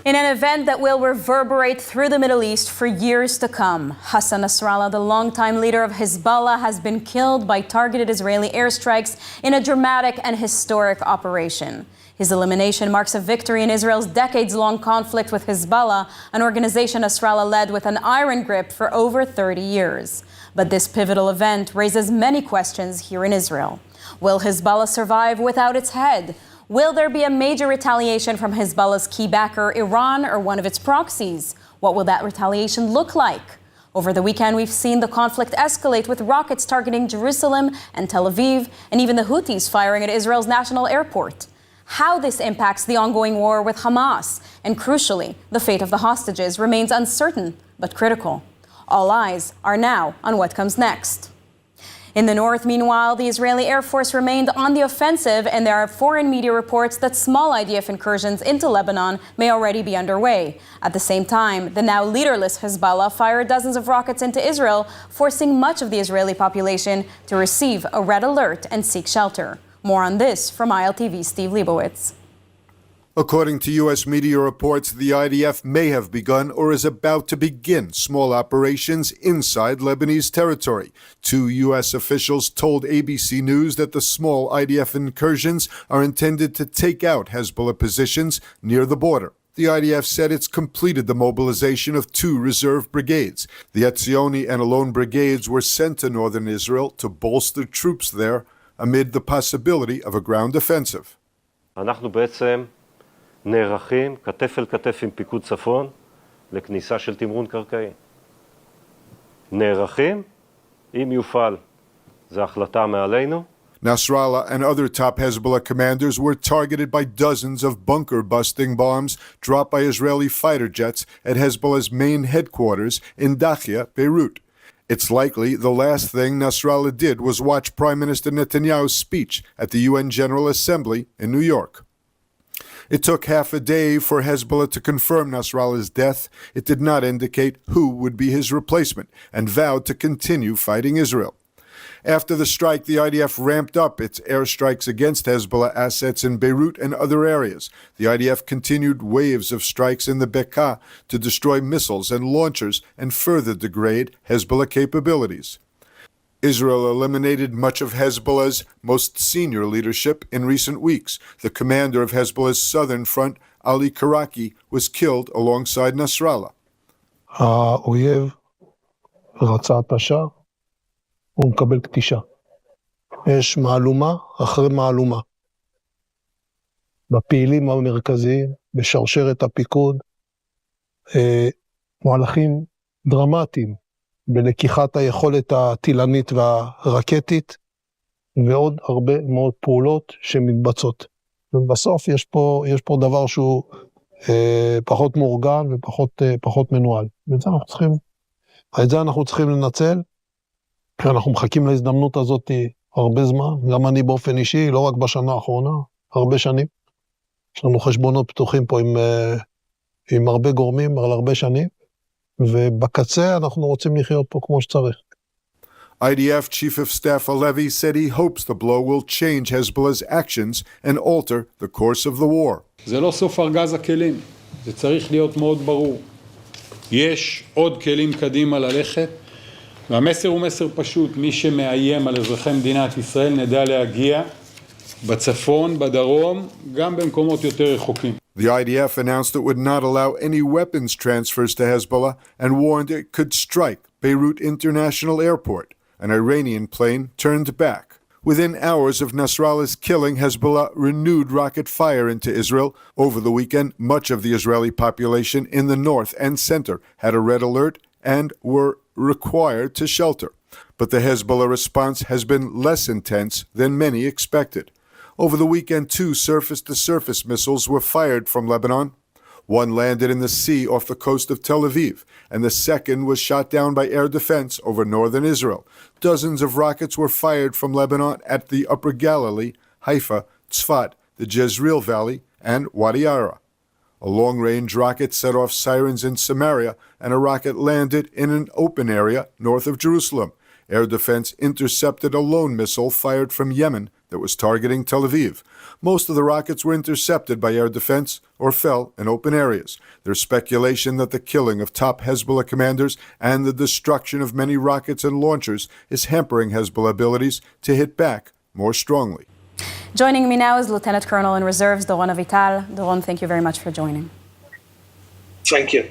In an event that will reverberate through the Middle East for years to come, Hassan Nasrallah, the longtime leader of Hezbollah, has been killed by targeted Israeli airstrikes in a dramatic and historic operation. His elimination marks a victory in Israel's decades-long conflict with Hezbollah, an organization Nasrallah led with an iron grip for over 30 years. But this pivotal event raises many questions here in Israel. Will Hezbollah survive without its head? Will there be a major retaliation from Hezbollah's key backer, Iran, or one of its proxies? What will that retaliation look like? Over the weekend, we've seen the conflict escalate with rockets targeting Jerusalem and Tel Aviv, and even the Houthis firing at Israel's national airport. How this impacts the ongoing war with Hamas, and crucially, the fate of the hostages, remains uncertain but critical. All eyes are now on what comes next. In the north, meanwhile, the Israeli Air Force remained on the offensive, and there are foreign media reports that small IDF incursions into Lebanon may already be underway. At the same time, the now leaderless Hezbollah fired dozens of rockets into Israel, forcing much of the Israeli population to receive a red alert and seek shelter. More on this from ILTV's Steve Leibowitz. According to U.S. media reports, the IDF may have begun or is about to begin small operations inside Lebanese territory. Two U.S. officials told ABC News that the small IDF incursions are intended to take out Hezbollah positions near the border. The IDF said it's completed the mobilization of two reserve brigades. The Etzioni and Alon brigades were sent to northern Israel to bolster troops there amid the possibility of a ground offensive. נערכים כתף אל כתף עם פיקוד צפון לכניסה של תמרון קרקעי. נערכים אם יופעל. זו החלטה מעלינו. Nasrallah and other top Hezbollah commanders were targeted by dozens of bunker-busting bombs dropped by Israeli fighter jets at Hezbollah's main headquarters in Dahia, Beirut. It's likely the last thing Nasrallah did was watch Prime Minister Netanyahu's speech at the UN General Assembly in New York. It took half a day for Hezbollah to confirm Nasrallah's death. It did not indicate who would be his replacement and vowed to continue fighting Israel. After the strike, the IDF ramped up its airstrikes against Hezbollah assets in Beirut and other areas. The IDF continued waves of strikes in the Bekaa to destroy missiles and launchers and further degrade Hezbollah capabilities. Israel eliminated much of Hezbollah's most senior leadership in recent weeks. The commander of Hezbollah's southern front, Ali Karaki, was killed alongside Nasrallah. האויב רצה את השער, הוא מקבל כתישה. יש מהלומה אחרי מהלומה. בפעילים המרכזיים, בשרשרת הפיקוד, מהלכים דרמטיים. בלקיחת היכולת הטילנית והרקטית, ועוד הרבה מאוד פעולות שמתבצעות. ובסוף יש פה דבר שהוא פחות מאורגן ופחות מנוהל. ואת זה אנחנו צריכים לנצל, כי אנחנו מחכים להזדמנות הזאת הרבה זמן, גם אני באופן אישי, לא רק בשנה האחרונה, הרבה שנים. יש לנו חשבונות פתוחים פה עם הרבה גורמים, על הרבה שנים. ובקצה אנחנו רוצים לחיות פה כמו שצריך. IDF Chief of Staff Alevi said he hopes the blow will change Hezbollah's actions and alter the course of the war. זה לא סוף ארגז הכלים, זה צריך להיות מאוד ברור. יש עוד כלים קדימה ללכת, והמסר הוא מסר פשוט, מי שמאיים על אזרחי מדינת ישראל נדע להגיע בצפון, בדרום, גם במקומות יותר רחוקים. The IDF announced it would not allow any weapons transfers to Hezbollah and warned it could strike Beirut International Airport. An Iranian plane turned back. Within hours of Nasrallah's killing, Hezbollah renewed rocket fire into Israel. Over the weekend, much of the Israeli population in the north and center had a red alert and were required to shelter. But the Hezbollah response has been less intense than many expected. Over the weekend, two surface-to-surface missiles were fired from Lebanon. One landed in the sea off the coast of Tel Aviv, and the second was shot down by air defense over northern Israel. Dozens of rockets were fired from Lebanon at the Upper Galilee, Haifa, Tzfat, the Jezreel Valley, and Wadi Ara. A long-range rocket set off sirens in Samaria, and a rocket landed in an open area north of Jerusalem. Air defense intercepted a lone missile fired from Yemen that was targeting Tel Aviv. Most of the rockets were intercepted by air defense or fell in open areas. There's speculation that the killing of top Hezbollah commanders and the destruction of many rockets and launchers is hampering Hezbollah abilities to hit back more strongly. Joining me now is Lieutenant Colonel in Reserves, Doron Avital. Doron, thank you very much for joining. Thank you.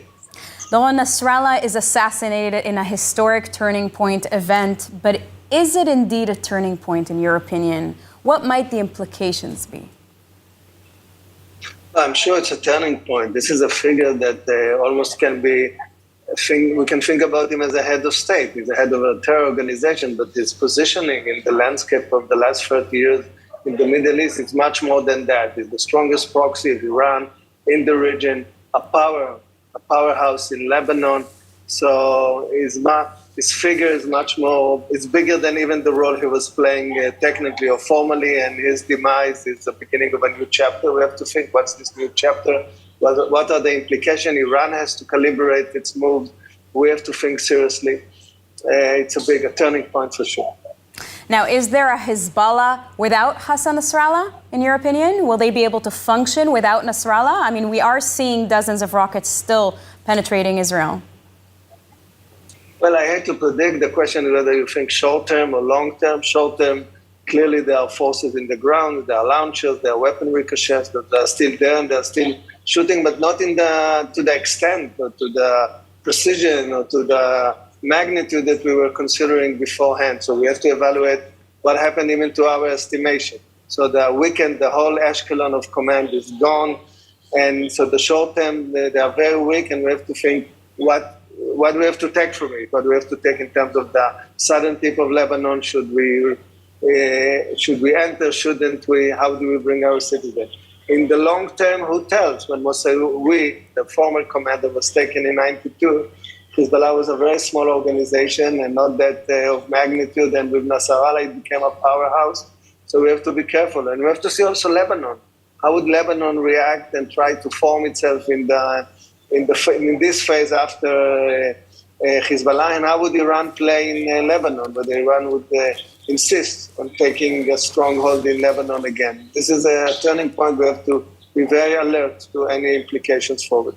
Doron, Nasrallah is assassinated in a historic turning point event, but is it indeed a turning point in your opinion? What might the implications be? I'm sure it's a turning point. This is a figure that almost can be, we can think about him as a head of state. He's the head of a terror organization, but his positioning in the landscape of the last 30 years in the Middle East is much more than that. He's the strongest proxy of Iran in the region, a powerhouse in Lebanon. So his figure is much more, it's bigger than even the role he was playing technically or formally, and his demise is the beginning of a new chapter. We have to think, what's this new chapter? What are the implications? Iran has to calibrate its moves. We have to think seriously. It's a turning point for sure. Now, is there a Hezbollah without Hassan Nasrallah, in your opinion? Will they be able to function without Nasrallah? I mean, we are seeing dozens of rockets still penetrating Israel. Well, I hate to predict. The question is whether you think short-term or long-term. Short-term, clearly there are forces in the ground, there are launchers, there are weapon ricochets that are still there and they're still shooting, but not to the extent or to the precision or to the magnitude that we were considering beforehand. So we have to evaluate what happened even to our estimation. So the whole echelon of command is gone. And so the short term, they are very weak, and we have to think what we have to take from it, what we have to take in terms of the southern tip of Lebanon. Should we enter, shouldn't we? How do we bring our citizens? In the long term, who tells? When the former commander, was taken in 92, Hezbollah was a very small organization and not that of magnitude, and with Nasrallah it became a powerhouse. So we have to be careful, and we have to see also Lebanon. How would Lebanon react and try to form itself in this phase after Hezbollah, and how would Iran play in Lebanon? Whether Iran would insist on taking a stronghold in Lebanon again. This is a turning point. We have to be very alert to any implications forward.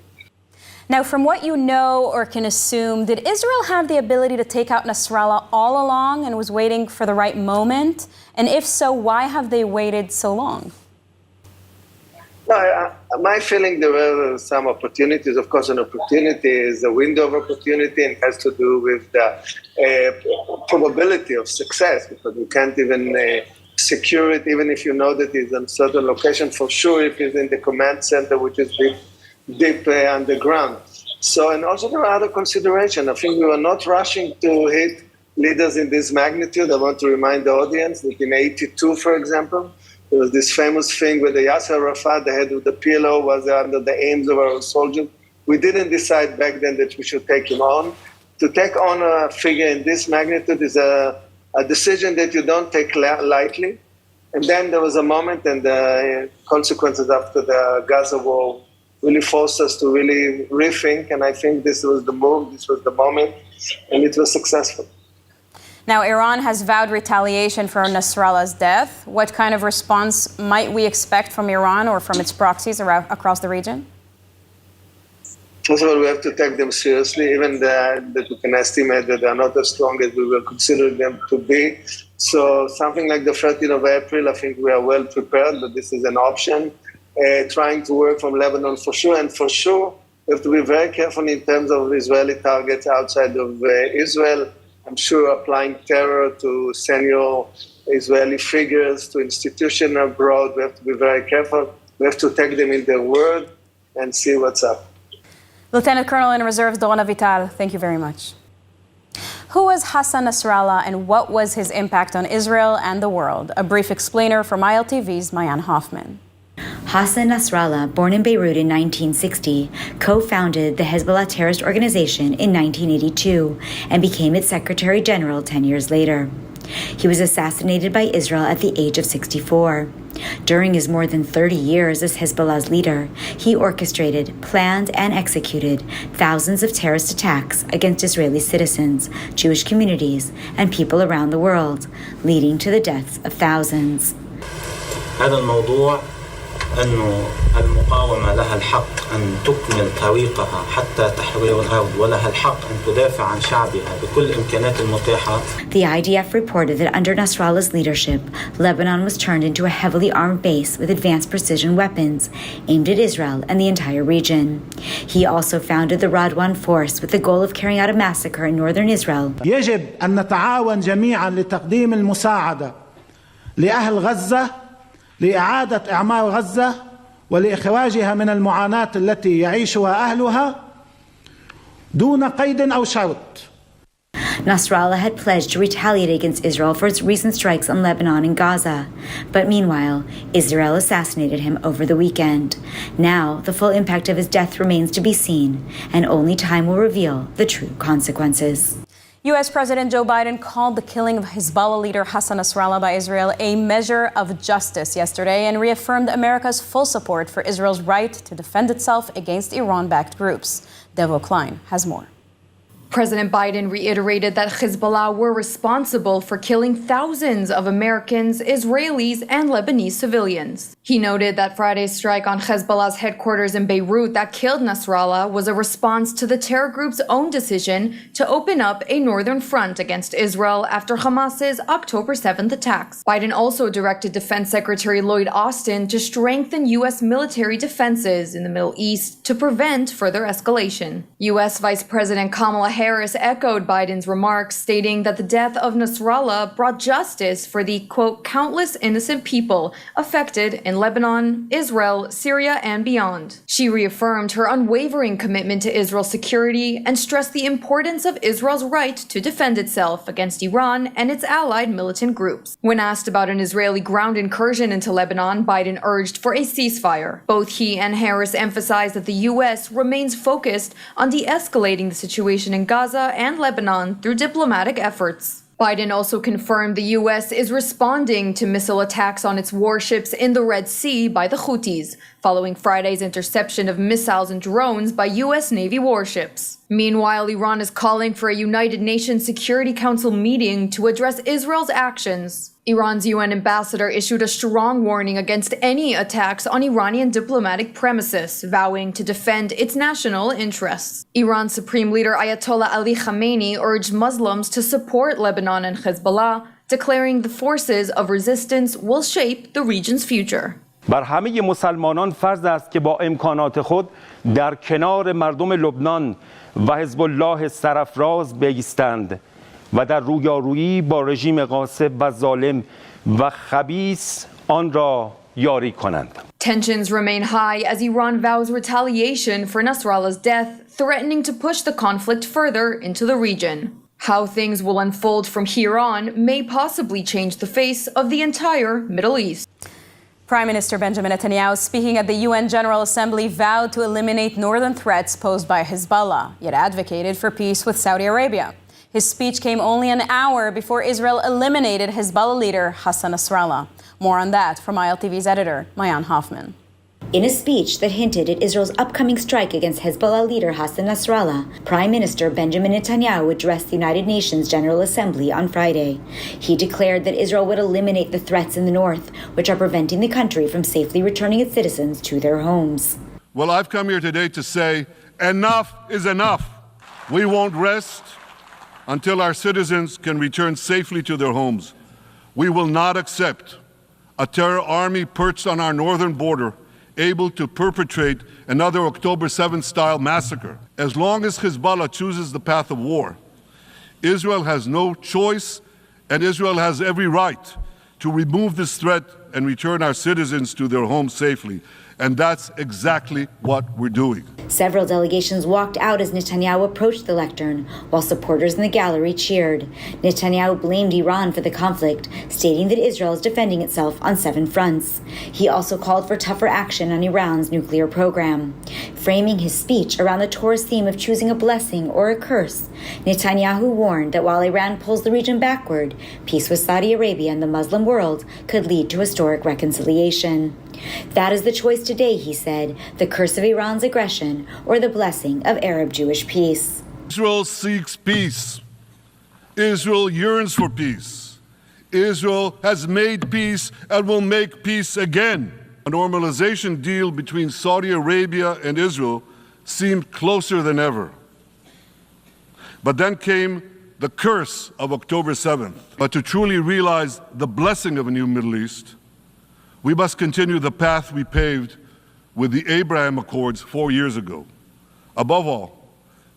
Now, from what you know or can assume, did Israel have the ability to take out Nasrallah all along and was waiting for the right moment? And if so, why have they waited so long? No, my feeling, there were some opportunities. Of course, an opportunity is a window of opportunity and has to do with the probability of success, because you can't even secure it, even if you know that it's in a certain location. For sure, if it's in the command center, which is deep underground. So, and also there are other considerations. I think we were not rushing to hit leaders in this magnitude. I want to remind the audience that in 82, for example, there was this famous thing where the Yasser Arafat, the head of the PLO, was under the aims of our soldiers. We didn't decide back then that we should take him on. To take on a figure in this magnitude is a decision that you don't take lightly. And then there was a moment, and the consequences after the Gaza war really forced us to really rethink. And I think this was the move, this was the moment, and it was successful. Now, Iran has vowed retaliation for Nasrallah's death. What kind of response might we expect from Iran or from its proxies across the region? First of all, we have to take them seriously, even that we can estimate that they are not as strong as we will consider them to be. So something like the 13th of April, I think we are well prepared, but this is an option. Trying to work from Lebanon for sure, and for sure, we have to be very careful in terms of Israeli targets outside of Israel. I'm sure applying terror to senior Israeli figures, to institutions abroad. We have to be very careful. We have to take them in their word and see what's up. Lieutenant Colonel in Reserves, Doron Avital, thank you very much. Who was Hassan Nasrallah and what was his impact on Israel and the world? A brief explainer from ILTV's Mayan Hoffman. Hassan Nasrallah, born in Beirut in 1960, co-founded the Hezbollah terrorist organization in 1982 and became its Secretary General 10 years later. He was assassinated by Israel at the age of 64. During his more than 30 years as Hezbollah's leader, he orchestrated, planned, and executed thousands of terrorist attacks against Israeli citizens, Jewish communities, and people around the world, leading to the deaths of thousands. هذا الموضوع أن المقاومة لها الحق أن تكمل طريقها حتى تحرير الأرض ولها الحق أن تدافع عن شعبها بكل الإمكانات المتاحة. The IDF reported that under Nasrallah's leadership, Lebanon was turned into a heavily armed base with advanced precision weapons aimed at Israel and the entire region. He also founded the Radwan Force with the goal of carrying out a massacre in northern Israel. يجب أن نتعاون جميعا لتقديم المساعدة لأهل غزة لإعادة إعمار غزة ولإخراجها من المعاناة التي يعيشها أهلها دون قيد أو شرط. Nasrallah had pledged to retaliate against Israel for its recent strikes on Lebanon and Gaza. But meanwhile, Israel assassinated him over the weekend. Now, the full impact of his death remains to be seen, and only time will reveal the true consequences. U.S. President Joe Biden called the killing of Hezbollah leader Hassan Nasrallah by Israel a measure of justice yesterday and reaffirmed America's full support for Israel's right to defend itself against Iran-backed groups. Devo Klein has more. President Biden reiterated that Hezbollah were responsible for killing thousands of Americans, Israelis, and Lebanese civilians. He noted that Friday's strike on Hezbollah's headquarters in Beirut that killed Nasrallah was a response to the terror group's own decision to open up a northern front against Israel after Hamas's October 7th attacks. Biden also directed Defense Secretary Lloyd Austin to strengthen U.S. military defenses in the Middle East to prevent further escalation. U.S. Vice President Kamala Harris echoed Biden's remarks, stating that the death of Nasrallah brought justice for the, quote, countless innocent people affected in Lebanon, Israel, Syria, and beyond. She reaffirmed her unwavering commitment to Israel's security and stressed the importance of Israel's right to defend itself against Iran and its allied militant groups. When asked about an Israeli ground incursion into Lebanon, Biden urged for a ceasefire. Both he and Harris emphasized that the U.S. remains focused on de-escalating the situation in Gaza and Lebanon through diplomatic efforts. Biden also confirmed the U.S. is responding to missile attacks on its warships in the Red Sea by the Houthis, following Friday's interception of missiles and drones by U.S. Navy warships. Meanwhile, Iran is calling for a United Nations Security Council meeting to address Israel's actions. Iran's UN ambassador issued a strong warning against any attacks on Iranian diplomatic premises, vowing to defend its national interests. Iran's Supreme Leader Ayatollah Ali Khamenei urged Muslims to support Lebanon and Hezbollah, declaring the forces of resistance will shape the region's future. بر همه مسلمانان فرض است که با امکانات خود در کنار مردم لبنان و حزب الله سرافراز بایستند و در رویارویی با رژیم غاصب و ظالم و خبیث آن را یاری کنند. Tensions remain high as Iran vows retaliation for Nasrallah's death, threatening to push the conflict further into the region. How things will unfold from here on may possibly change the face of the entire Middle East. Prime Minister Benjamin Netanyahu, speaking at the UN General Assembly, vowed to eliminate northern threats posed by Hezbollah, yet advocated for peace with Saudi Arabia. His speech came only an hour before Israel eliminated Hezbollah leader Hassan Nasrallah. More on that from ILTV's editor, Mayan Hoffman. In a speech that hinted at Israel's upcoming strike against Hezbollah leader Hassan Nasrallah, Prime Minister Benjamin Netanyahu addressed the United Nations General Assembly on Friday. He declared that Israel would eliminate the threats in the north, which are preventing the country from safely returning its citizens to their homes. Well, I've come here today to say enough is enough. We won't rest until our citizens can return safely to their homes. We will not accept a terror army perched on our northern border, able to perpetrate another October 7th style massacre. As long as Hezbollah chooses the path of war, Israel has no choice, and Israel has every right to remove this threat and return our citizens to their homes safely. And that's exactly what we're doing. Several delegations walked out as Netanyahu approached the lectern, while supporters in the gallery cheered. Netanyahu blamed Iran for the conflict, stating that Israel is defending itself on 7 fronts. He also called for tougher action on Iran's nuclear program. Framing his speech around the Torah's theme of choosing a blessing or a curse, Netanyahu warned that while Iran pulls the region backward, peace with Saudi Arabia and the Muslim world could lead to historic reconciliation. That is the choice today, he said, the curse of Iran's aggression or the blessing of Arab-Jewish peace. Israel seeks peace. Israel yearns for peace. Israel has made peace and will make peace again. A normalization deal between Saudi Arabia and Israel seemed closer than ever. But then came the curse of October 7th. But to truly realize the blessing of a new Middle East, we must continue the path we paved with the Abraham Accords 4 years ago. Above all,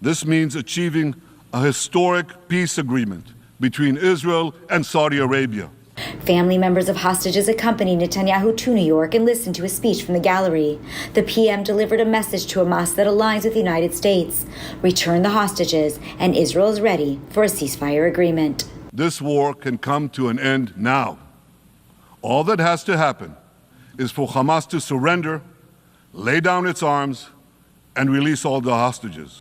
this means achieving a historic peace agreement between Israel and Saudi Arabia. Family members of hostages accompanied Netanyahu to New York and listened to a speech from the gallery. The PM delivered a message to Hamas that aligns with the United States. Return the hostages, and Israel is ready for a ceasefire agreement. This war can come to an end now. All that has to happen is for Hamas to surrender, lay down its arms, and release all the hostages.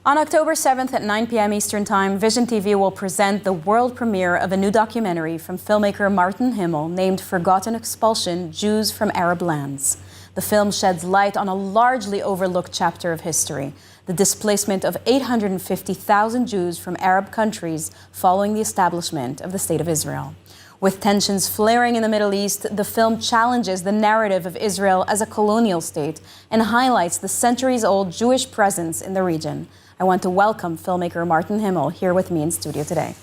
On October 7th at 9 p.m. Eastern Time, Vision TV will present the world premiere of a new documentary from filmmaker Martin Himmel named Forgotten Expulsion: Jews from Arab Lands. The film sheds light on a largely overlooked chapter of history, the displacement of 850,000 Jews from Arab countries following the establishment of the State of Israel. With tensions flaring in the Middle East, the film challenges the narrative of Israel as a colonial state and highlights the centuries-old Jewish presence in the region. I want to welcome filmmaker Martin Himmel here with me in studio today.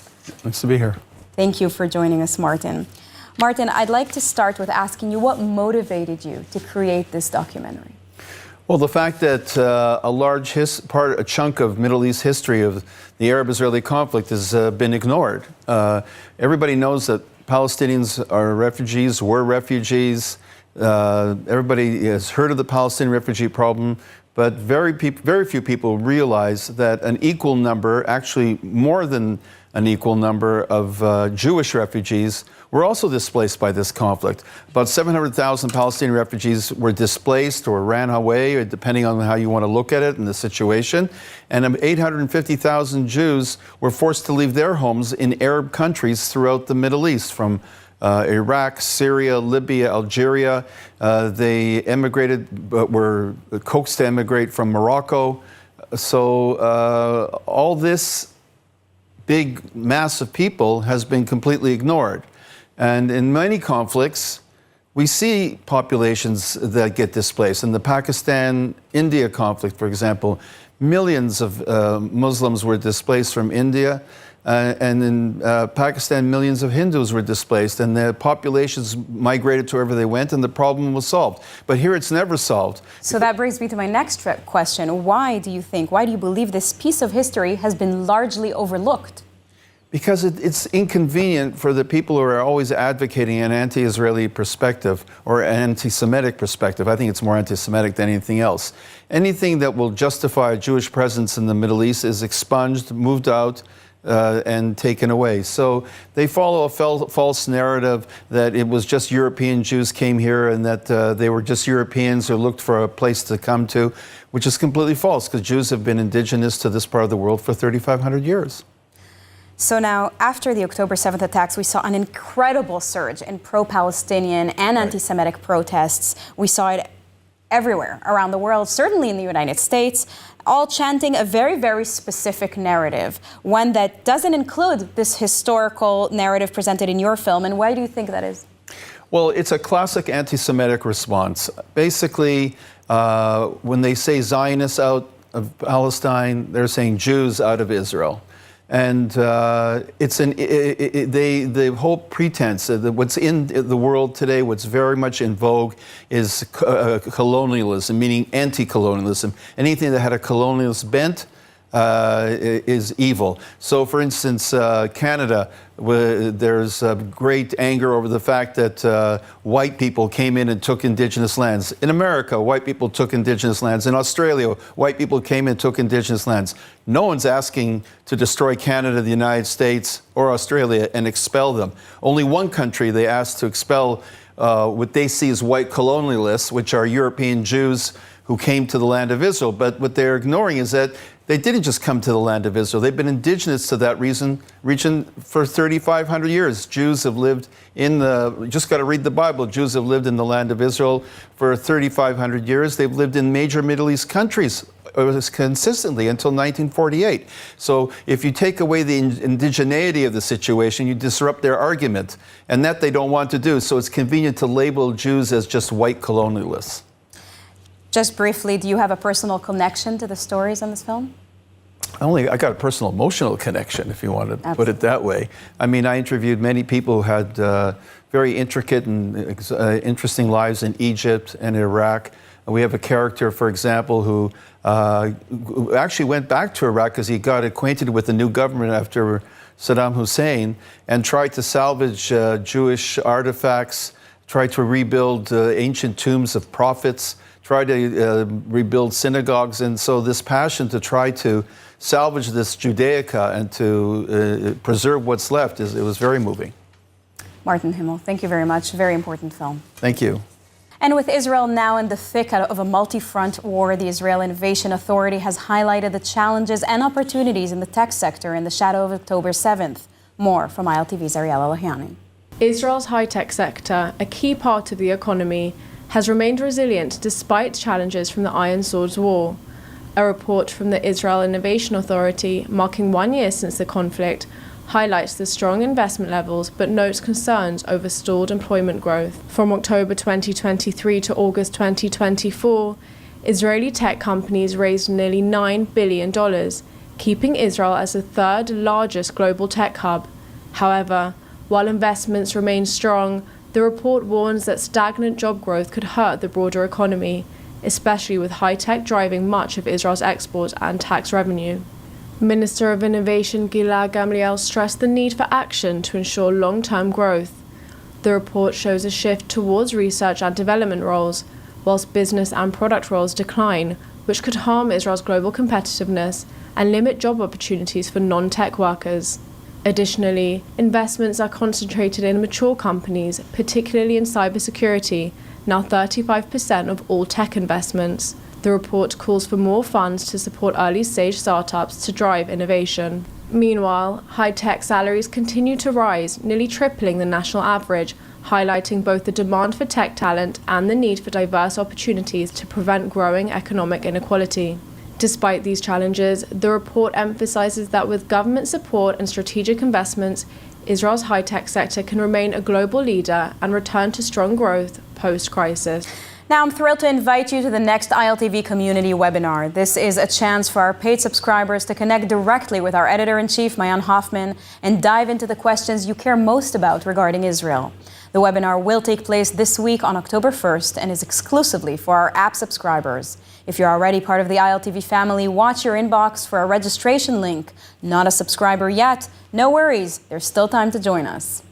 Nice to be here. Thank you for joining us, Martin. Martin, I'd like to start with asking you what motivated you to create this documentary? Well, the fact that a chunk of Middle East history of the Arab-Israeli conflict has been ignored. Everybody knows that Palestinians are refugees, were refugees. Everybody has heard of the Palestinian refugee problem, but very few people realize that an equal number, actually more than an equal number of Jewish refugees were also displaced by this conflict. About 700,000 Palestinian refugees were displaced or ran away, or depending on how you want to look at it and the situation. And 850,000 Jews were forced to leave their homes in Arab countries throughout the Middle East, from Iraq, Syria, Libya, Algeria. They emigrated, but were coaxed to emigrate from Morocco. So all this big mass of people has been completely ignored. And in many conflicts, we see populations that get displaced. In the Pakistan-India conflict, for example, millions of Muslims were displaced from India. And in Pakistan, millions of Hindus were displaced, and the populations migrated to wherever they went, and the problem was solved. But here it's never solved. So that brings me to my next question. Why do you believe this piece of history has been largely overlooked? Because it's inconvenient for the people who are always advocating an anti-Israeli perspective or an anti-Semitic perspective. I think it's more anti-Semitic than anything else. Anything that will justify a Jewish presence in the Middle East is expunged, moved out, and taken away. So they follow a false narrative that it was just European Jews came here and that they were just Europeans who looked for a place to come to, which is completely false, because Jews have been indigenous to this part of the world for 3,500 years. So now, after the October 7th attacks, we saw an incredible surge in pro-Palestinian and anti-Semitic protests. We saw it everywhere around the world, certainly in the United States, all chanting a very, very specific narrative, one that doesn't include this historical narrative presented in your film. And why do you think that is? Well, it's a classic anti-Semitic response. Basically, when they say Zionists out of Palestine, they're saying Jews out of Israel. And the whole pretense that what's in the world today, what's very much in vogue, is colonialism, meaning anti-colonialism. Anything that had a colonialist bent is evil. So, for instance, Canada, there's great anger over the fact that white people came in and took indigenous lands. In America, white people took indigenous lands. In Australia, white people came in and took indigenous lands. No one's asking to destroy Canada, the United States, or Australia and expel them. Only one country they asked to expel what they see as white colonialists, which are European Jews who came to the land of Israel. But what they're ignoring is that they didn't just come to the land of Israel. They've been indigenous to that region for 3,500 years. Jews have lived just got to read the Bible. Jews have lived in the land of Israel for 3,500 years. They've lived in major Middle East countries consistently until 1948. So if you take away the indigeneity of the situation, you disrupt their argument, and that they don't want to do. So it's convenient to label Jews as just white colonialists. Just briefly, do you have a personal connection to the stories in this film? I got a personal emotional connection, if you want to put it that way. I mean, I interviewed many people who had very intricate and interesting lives in Egypt and Iraq. We have a character, for example, who actually went back to Iraq because he got acquainted with the new government after Saddam Hussein and tried to salvage Jewish artifacts, tried to rebuild ancient tombs of prophets, tried to rebuild synagogues. And so this passion to try to salvage this Judaica and to preserve what's left, it was very moving. Martin Himmel, thank you very much. Very important film. Thank you. And with Israel now in the thick of a multi-front war, the Israel Innovation Authority has highlighted the challenges and opportunities in the tech sector in the shadow of October 7th. More from ILTV's Ariella Lohiani. Israel's high-tech sector, a key part of the economy, has remained resilient despite challenges from the Iron Swords War. A report from the Israel Innovation Authority, marking 1 year since the conflict, highlights the strong investment levels but notes concerns over stalled employment growth. From October 2023 to August 2024, Israeli tech companies raised nearly $9 billion, keeping Israel as the third largest global tech hub. However, while investments remain strong, the report warns that stagnant job growth could hurt the broader economy, especially with high-tech driving much of Israel's exports and tax revenue. Minister of Innovation Gilad Gamliel stressed the need for action to ensure long-term growth. The report shows a shift towards research and development roles, whilst business and product roles decline, which could harm Israel's global competitiveness and limit job opportunities for non-tech workers. Additionally, investments are concentrated in mature companies, particularly in cybersecurity, now 35% of all tech investments. The report calls for more funds to support early-stage startups to drive innovation. Meanwhile, high-tech salaries continue to rise, nearly tripling the national average, highlighting both the demand for tech talent and the need for diverse opportunities to prevent growing economic inequality. Despite these challenges, the report emphasizes that with government support and strategic investments, Israel's high-tech sector can remain a global leader and return to strong growth post-crisis. Now, I'm thrilled to invite you to the next ILTV community webinar. This is a chance for our paid subscribers to connect directly with our editor-in-chief, Mayan Hoffman, and dive into the questions you care most about regarding Israel. The webinar will take place this week on October 1st and is exclusively for our app subscribers. If you're already part of the ILTV family, watch your inbox for a registration link. Not a subscriber yet? No worries, there's still time to join us.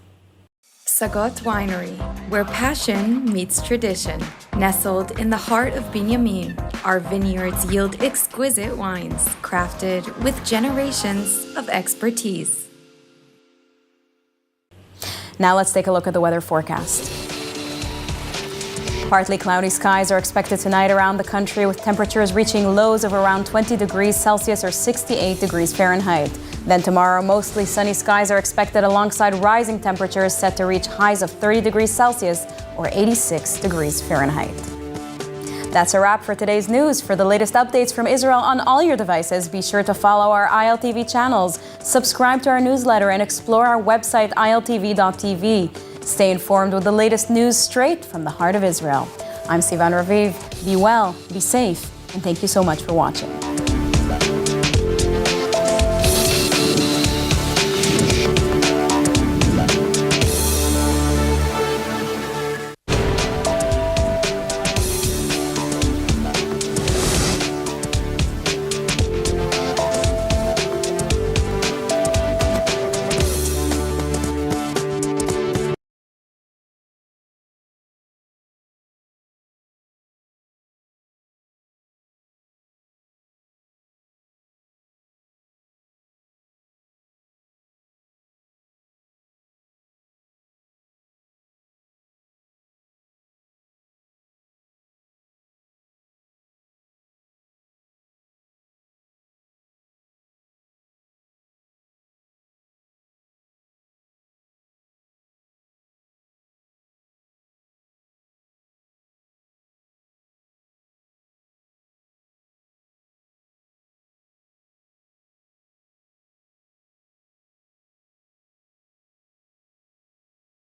Sagot Winery, where passion meets tradition. Nestled in the heart of Binyamin, our vineyards yield exquisite wines, crafted with generations of expertise. Now let's take a look at the weather forecast. Partly cloudy skies are expected tonight around the country, with temperatures reaching lows of around 20 degrees Celsius or 68 degrees Fahrenheit. Then tomorrow, mostly sunny skies are expected alongside rising temperatures set to reach highs of 30 degrees Celsius or 86 degrees Fahrenheit. That's a wrap for today's news. For the latest updates from Israel on all your devices, be sure to follow our ILTV channels, subscribe to our newsletter, and explore our website, iltv.tv. Stay informed with the latest news straight from the heart of Israel. I'm Sivan Raviv. Be well, be safe, and thank you so much for watching.